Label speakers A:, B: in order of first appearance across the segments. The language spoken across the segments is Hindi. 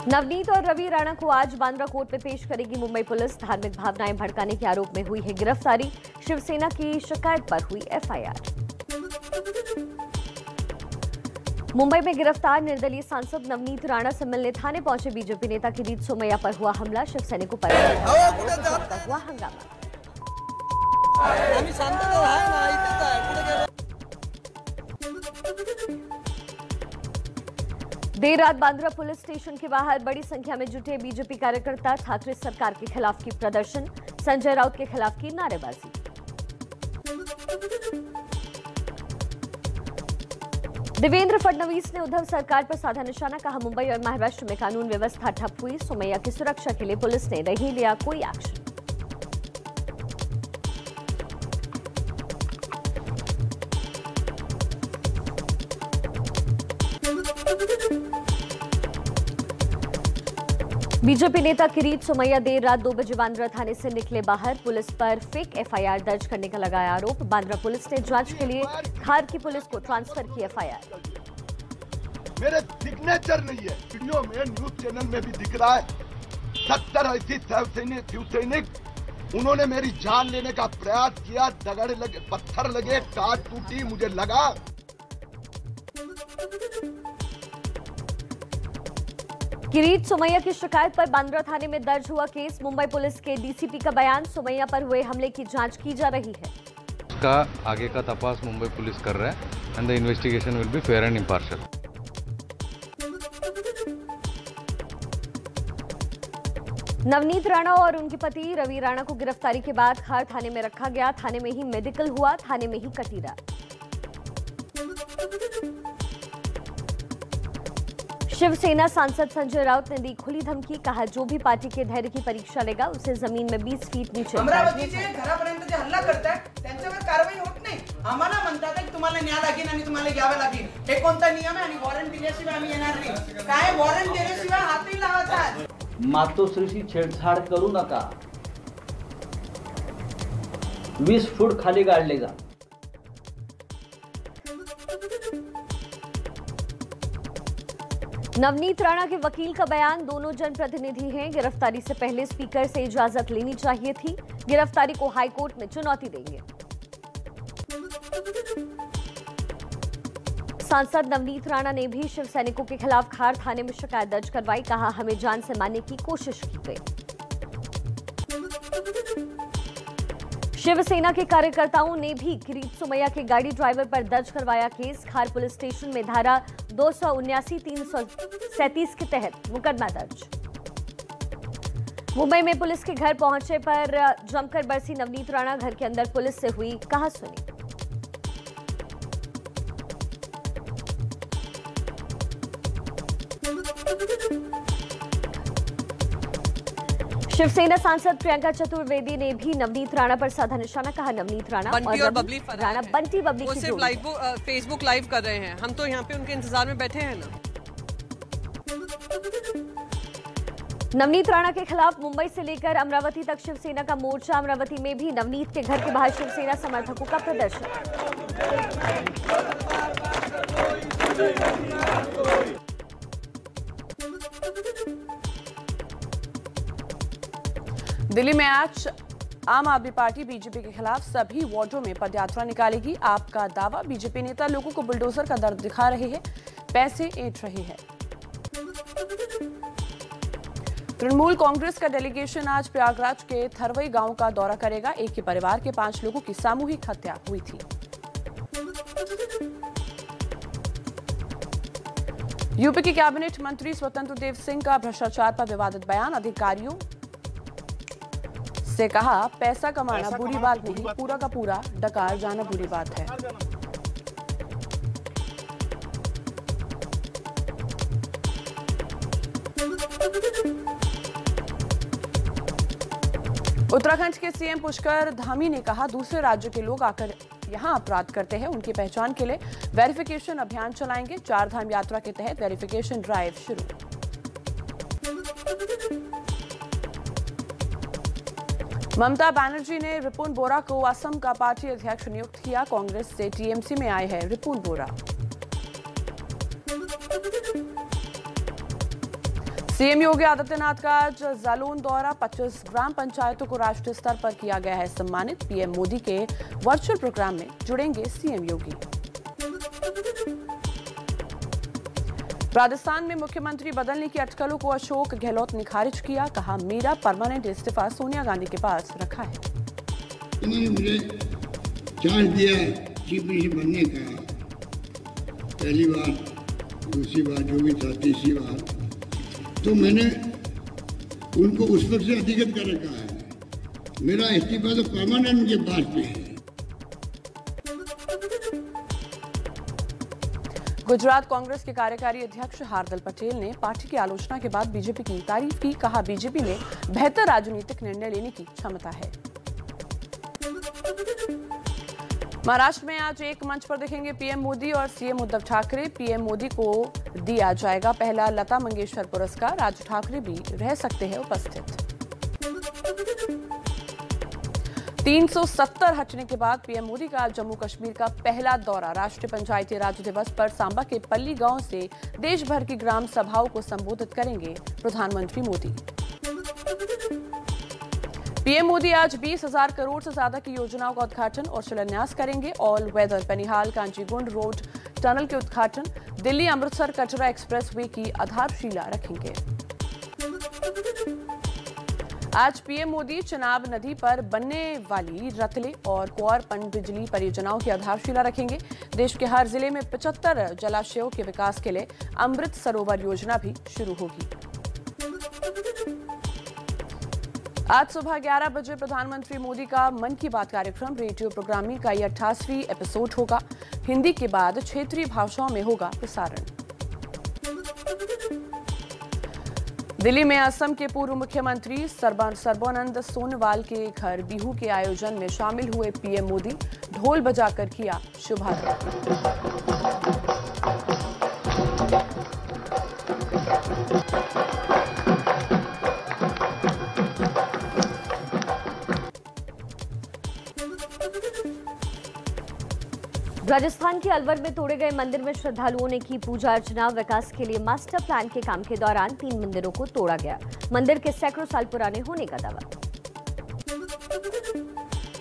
A: नवनीत और रवि राणा को आज बांद्रा कोर्ट में पेश करेगी मुंबई पुलिस। धार्मिक भावनाएं भड़काने के आरोप में हुई है गिरफ्तारी। शिवसेना की शिकायत पर हुई एफआईआर। मुंबई में गिरफ्तार निर्दलीय सांसद नवनीत राणा से मिलने थाने पहुंचे बीजेपी नेता किरीट सोमैया पर हुआ हमला। शिवसैनिकों पर हुआ हंगामा। देर रात बांद्रा पुलिस स्टेशन के बाहर बड़ी संख्या में जुटे बीजेपी कार्यकर्ता। ठाकरे सरकार के खिलाफ की प्रदर्शन, संजय राउत के खिलाफ की नारेबाजी। देवेंद्र फडणवीस ने उद्धव सरकार पर साधा निशाना। कहा, मुंबई और महाराष्ट्र में कानून व्यवस्था ठप हुई। सोमैया की सुरक्षा के लिए पुलिस ने नहीं लिया कोई एक्शन। बीजेपी नेता किरीट सोमैया देर रात 2 बजे बांद्रा थाने से निकले बाहर। पुलिस पर फेक एफआईआर दर्ज करने का लगाया आरोप। बांद्रा पुलिस ने जांच के लिए खार की पुलिस को ट्रांसफर की एफआईआर।
B: मेरे सिग्नेचर नहीं है, वीडियो में न्यूज चैनल में भी दिख रहा है। 70 ऐसी सैनिक उन्होंने मेरी जान लेने का प्रयास किया। दगड़ लगे, पत्थर लगे, टाट टूटी, मुझे लगा।
A: किरीट सोमैया की शिकायत पर बांद्रा थाने में दर्ज हुआ केस। मुंबई पुलिस के डीसीपी का बयान, सोमैया पर हुए हमले की जांच की जा रही है।
C: इसका आगे का तपास मुंबई पुलिस कर रहा है and the investigation will be fair and impartial.
A: Navneet Rana और उनके पति रवि राणा को गिरफ्तारी के बाद खार थाने में रखा गया। थाने में ही मेडिकल हुआ, थाने में ही कटी रात। शिवसेना सांसद संजय राउत ने दी खुली धमकी। कहा, जो भी पार्टी के धैर्य की परीक्षा लेगा उसे जमीन में 20 फीट नीचे
D: अमरावतीचे घरापर्यंत जे हल्ला करतात त्यांच्यावर कारवाई होत नाही। आम्हाला म्हणतात की तुम्हाला न्याय लागेल आणि तुम्हाला घ्यावे लागेल। हे कोणता नियम आहे आणि वॉरंट दिल्याशिवाय आम्ही येणार नाही। काय वॉरंट दिल्याशिवाय हातही लावतात।
E: मातोश्रीशी छेडछाड करू नका। 20 फूट खाली गाडले जा।
A: नवनीत राणा के वकील का बयान, दोनों जनप्रतिनिधि हैं। गिरफ्तारी से पहले स्पीकर से इजाजत लेनी चाहिए थी। गिरफ्तारी को हाईकोर्ट में चुनौती देंगे। सांसद नवनीत राणा ने भी शिवसैनिकों के खिलाफ खार थाने में शिकायत दर्ज करवाई। कहा, हमें जान से मारने की कोशिश की गई। शिवसेना के कार्यकर्ताओं ने भी किरीट सोमैया के गाड़ी ड्राइवर पर दर्ज करवाया केस। खार पुलिस स्टेशन में धारा 279-337 के तहत मुकदमा दर्ज। मुंबई में पुलिस के घर पहुंचे पर जमकर बरसी नवनीत राणा। घर के अंदर पुलिस से हुई कहासुनी। शिवसेना सांसद प्रियंका चतुर्वेदी ने भी नवनीत राणा पर साधा निशाना। कहा, नवनीत राणा और बबली राणा बंटी बबली
F: वो सिर्फ लाइव फेसबुक लाइव कर रहे हैं। हम तो यहाँ पे उनके इंतजार में बैठे हैं ना।
A: नवनीत राणा के खिलाफ मुंबई से लेकर अमरावती तक शिवसेना का मोर्चा। अमरावती में भी नवनीत के घर के बाहर शिवसेना समर्थकों का प्रदर्शन।
G: दिल्ली में आज आम आदमी पार्टी बीजेपी के खिलाफ सभी वार्डों में पदयात्रा निकालेगी। आपका दावा, बीजेपी नेता लोगों को बुलडोजर का दर्द दिखा रहे हैं, पैसे ऐंठ रहे हैं। तृणमूल कांग्रेस का डेलीगेशन आज प्रयागराज के थरवई गांव का दौरा करेगा। एक ही परिवार के 5 लोगों की सामूहिक हत्या हुई थी। यूपी के कैबिनेट मंत्री स्वतंत्र देव सिंह का भ्रष्टाचार पर विवादित बयान। अधिकारियों से कहा, पैसा कमाना बुरी बात नहीं, पूरा का पूरा डकार जाना बुरी बात है। उत्तराखंड के सीएम पुष्कर धामी ने कहा, दूसरे राज्यों के लोग आकर यहां अपराध करते हैं, उनकी पहचान के लिए वेरिफिकेशन अभियान चलाएंगे। 4 धाम यात्रा के तहत वेरिफिकेशन ड्राइव शुरू। ममता बनर्जी ने रिपुन बोरा को असम का पार्टी अध्यक्ष नियुक्त किया। कांग्रेस से टीएमसी में आए हैं रिपुन बोरा। सीएम योगी आदित्यनाथ का आज जालौन दौरा, 25 ग्राम पंचायतों को राष्ट्रीय स्तर पर किया गया है सम्मानित। पीएम मोदी के वर्चुअल प्रोग्राम में जुड़ेंगे सीएम योगी। राजस्थान में मुख्यमंत्री बदलने की अटकलों को अशोक गहलोत ने खारिज किया, कहा मेरा परमानेंट इस्तीफा सोनिया गांधी के पास रखा है।
H: उन्होंने मुझे चांस दिया चीफ मिनिस्टर बनने का, पहली बार, दूसरी बार, जो भी था, तीसरी बार, तो मैंने उनको उस वक्त से अधिगत कर रखा है। मेरा इस्तीफा तो परमानेंट उनके पास पे है।
G: गुजरात कांग्रेस के कार्यकारी अध्यक्ष हार्दिक पटेल ने पार्टी की आलोचना के बाद बीजेपी की तारीफ की, कहा बीजेपी में बेहतर राजनीतिक निर्णय लेने की क्षमता है। महाराष्ट्र में आज एक मंच पर दिखेंगे पीएम मोदी और सीएम उद्धव ठाकरे। पीएम मोदी को दिया जाएगा पहला लता मंगेशकर पुरस्कार, राज ठाकरे भी रह सकते हैं उपस्थित। 370 हटने के बाद पीएम मोदी का जम्मू कश्मीर का पहला दौरा, राष्ट्रीय पंचायती राज दिवस पर सांबा के पल्ली गांव से देश भर की ग्राम सभाओं को संबोधित करेंगे प्रधानमंत्री मोदी। पीएम मोदी आज 20,000 करोड़ से ज्यादा की योजनाओं का उद्घाटन और शिलान्यास करेंगे। All weather Banihal Qazigund road tunnel के उद्घाटन, दिल्ली अमृतसर कटरा एक्सप्रेसवे की आधारशिला रखेंगे। आज पीएम मोदी चिनाब नदी पर बनने वाली रतले और कुंवर पनबिजली परियोजनाओं की आधारशिला रखेंगे। देश के हर जिले में 75 जलाशयों के विकास के लिए अमृत सरोवर योजना भी शुरू होगी। आज सुबह 11 बजे प्रधानमंत्री मोदी का मन की बात कार्यक्रम रेडियो प्रोग्रामिंग का यह 88वां एपिसोड होगा। हिंदी के बाद क्षेत्रीय भाषाओं में होगा प्रसारण। दिल्ली में असम के पूर्व मुख्यमंत्री सर्बानंद सोनोवाल के घर बिहू के आयोजन में शामिल हुए पीएम मोदी, ढोल बजाकर किया शुभारंभ।
A: राजस्थान के अलवर में तोड़े गए मंदिर में श्रद्धालुओं ने की पूजा अर्चना। विकास के लिए मास्टर प्लान के काम के दौरान 3 मंदिरों को तोड़ा गया। मंदिर के सैकड़ों साल पुराने होने का दावा।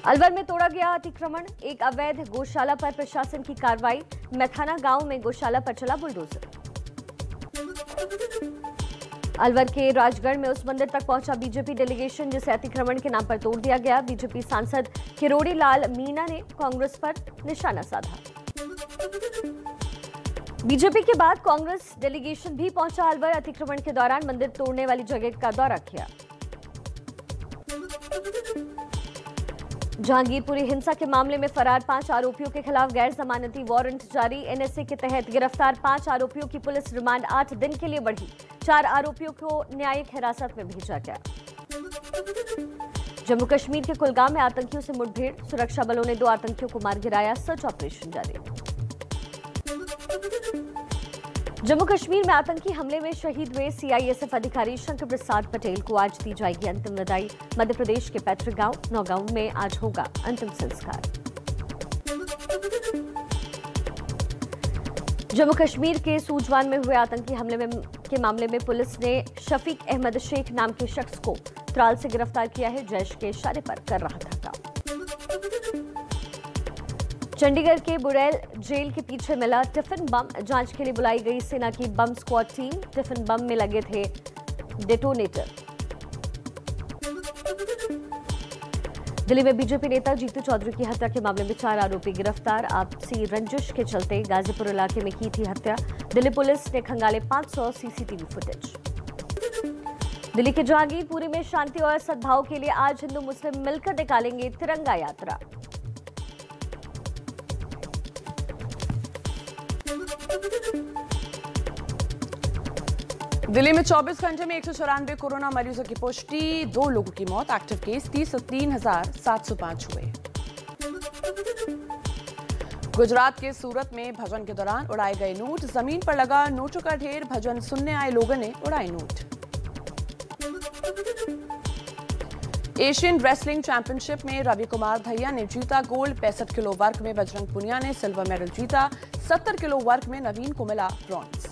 A: अलवर में तोड़ा गया अतिक्रमण, एक अवैध गौशाला पर प्रशासन की कार्रवाई। मैथाना गांव में गौशाला पर चला बुलडोजर। अलवर के राजगढ़ में उस मंदिर तक पहुंचा बीजेपी डेलीगेशन जिसे अतिक्रमण के नाम पर तोड़ दिया गया। बीजेपी सांसद किरोड़ी लाल मीणा ने कांग्रेस पर निशाना साधा। बीजेपी के बाद कांग्रेस डेलीगेशन भी पहुंचा अलवर। अतिक्रमण के दौरान मंदिर तोड़ने वाली जगह का दौरा किया। जहांगीरपुरी हिंसा के मामले में फरार 5 आरोपियों के खिलाफ गैर जमानती वारंट जारी। एनएसए के तहत गिरफ्तार 5 आरोपियों की पुलिस रिमांड 8 दिन के लिए बढ़ी। 4 आरोपियों को न्यायिक हिरासत में भेजा गया। जम्मू कश्मीर के कुलगाम में आतंकियों से मुठभेड़, सुरक्षा बलों ने 2 आतंकियों को मार गिराया। सर्च ऑपरेशन जारी। जम्मू कश्मीर में आतंकी हमले में शहीद हुए सीआईएसएफ अधिकारी शंकर प्रसाद पटेल को आज दी जाएगी अंतिम विदाई। मध्य प्रदेश के पैतृक गांव नौगांव में आज होगा अंतिम संस्कार। जम्मू कश्मीर के सूजवान में हुए आतंकी हमले के मामले में पुलिस ने शफीक अहमद शेख नाम के शख्स को त्राल से गिरफ्तार किया है। जैश के इशारे पर कर रहा था काम। चंडीगढ़ के बुड़ैल जेल के पीछे मिला टिफिन बम, जांच के लिए बुलाई गई सेना की बम स्क्वाड टीम। टिफिन बम में लगे थे डेटोनेटर। दिल्ली में बीजेपी नेता जीतू चौधरी की हत्या के मामले में 4 आरोपी गिरफ्तार। आपसी रंजिश के चलते गाजीपुर इलाके में की थी हत्या। दिल्ली पुलिस ने खंगाले 500 सीसीटीवी फुटेज। दिल्ली के जहांगीरपुरी में शांति और सद्भाव के लिए आज हिंदू मुस्लिम मिलकर निकालेंगे तिरंगा यात्रा।
G: दिल्ली में 24 घंटे में 194 कोरोना मरीजों की पुष्टि, 2 लोगों की मौत। एक्टिव केस 33,705 हुए। गुजरात के सूरत में भजन के दौरान उड़ाए गए नोट, जमीन पर लगा नोटों का ढेर। भजन सुनने आए लोगों ने उड़ाए नोट। एशियन रेसलिंग चैंपियनशिप में रवि कुमार दहिया ने जीता गोल्ड। 65 किलो वर्ग में बजरंग पुनिया ने सिल्वर मेडल जीता। 70 किलो वर्ग में नवीन को मिला ब्रॉन्ज।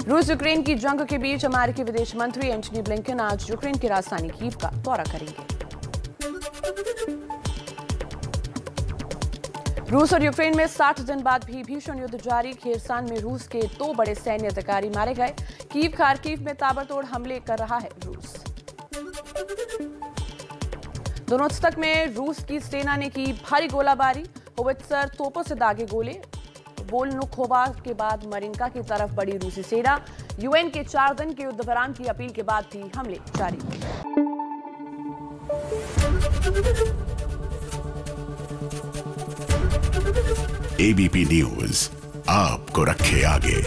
G: रूस यूक्रेन की जंग के बीच अमेरिकी विदेश मंत्री एंटनी ब्लिंकन आज यूक्रेन की राजधानी कीव का दौरा करेंगे। रूस और यूक्रेन में 60 दिन बाद भी भीषण युद्ध जारी। खेरसान में रूस के 2 बड़े सैन्य अधिकारी मारे गए। कीव खार्किव में ताबड़तोड़ हमले कर रहा है रूस। दोनेत्स्क में रूस की सेना ने की भारी गोलाबारी। होवित्जर तोपों से दागे गोले। वोल्नोखोवा के बाद मरिनका की तरफ बढ़ी रूसी सेना। यूएन के 4 दिन के युद्ध विराम की अपील के बाद भी हमले जारी।
I: एबीपी न्यूज आपको रखे आगे।